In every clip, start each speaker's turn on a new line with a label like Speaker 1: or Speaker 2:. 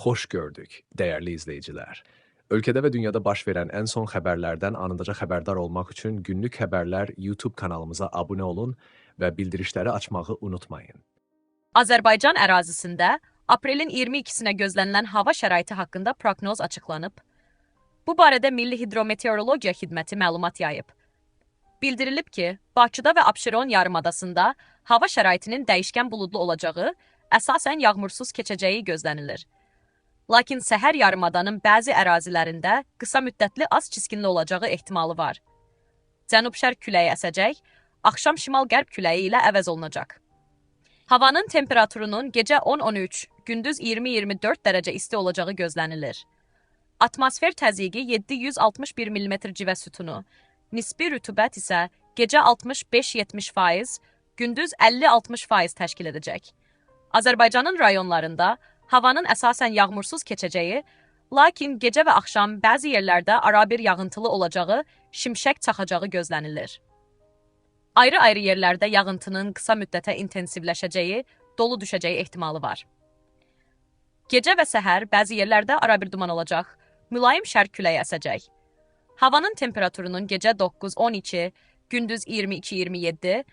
Speaker 1: Hoş gördük, değerli izleyiciler. Ülkede ve dünyada baş veren en son haberlerden anında haberdar olmak için günlük haberler YouTube kanalımıza abone olun ve bildirişleri açmayı unutmayın.
Speaker 2: Azərbaycan ərazisində aprelin 22-sinə gözlənilən hava şəraiti haqqında proqnoz açıqlanıb. Bu barədə Milli Hidrometeorologiya Xidməti məlumat yayıb. Bildirilib ki, Bakıda və Abşeron yarımadasında hava şəraitinin dəyişkən buludlu olacağı, əsasən yağmursuz keçəcəyi gözlənilir. Lakin səhər yarımadanın bəzi ərazilərində qısa müddətli az çiskinli olacağı ehtimalı var. Cənub-şərq küləyi əsəcək, axşam şimal-qərb küləyi ilə əvəz olunacaq. Havanın temperaturunun gecə 10-13, gündüz 20-24 dərəcə isti olacağı gözlənilir. Atmosfer təzyiqi 761 mm civə sütunu, nisbi rütubət isə gecə 65-70%, gündüz 50-60% təşkil edəcək. Azərbaycanın rayonlarında havanın əsasən yağmursuz keçəcəyi, lakin gecə və axşam bəzi yerlərdə arabir yağıntılı olacağı, şimşək çaxacağı gözlənilir. Ayrı-ayrı yerlərdə yağıntının qısa müddətə intensivləşəcəyi, dolu düşəcəyi ehtimalı var. Gecə və səhər bəzi yerlərdə arabir duman olacaq, mülayim şərq küləyi əsəcək. Havanın temperaturunun gecə 9-12, gündüz 22-27,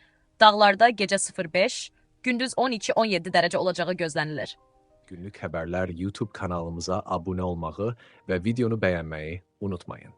Speaker 2: dağlarda gecə 0-5, gündüz 12-17 dərəcə olacağı gözlənilir.
Speaker 1: Günlük haberler YouTube kanalımıza abone olmayı ve videonu beğenmeyi unutmayın.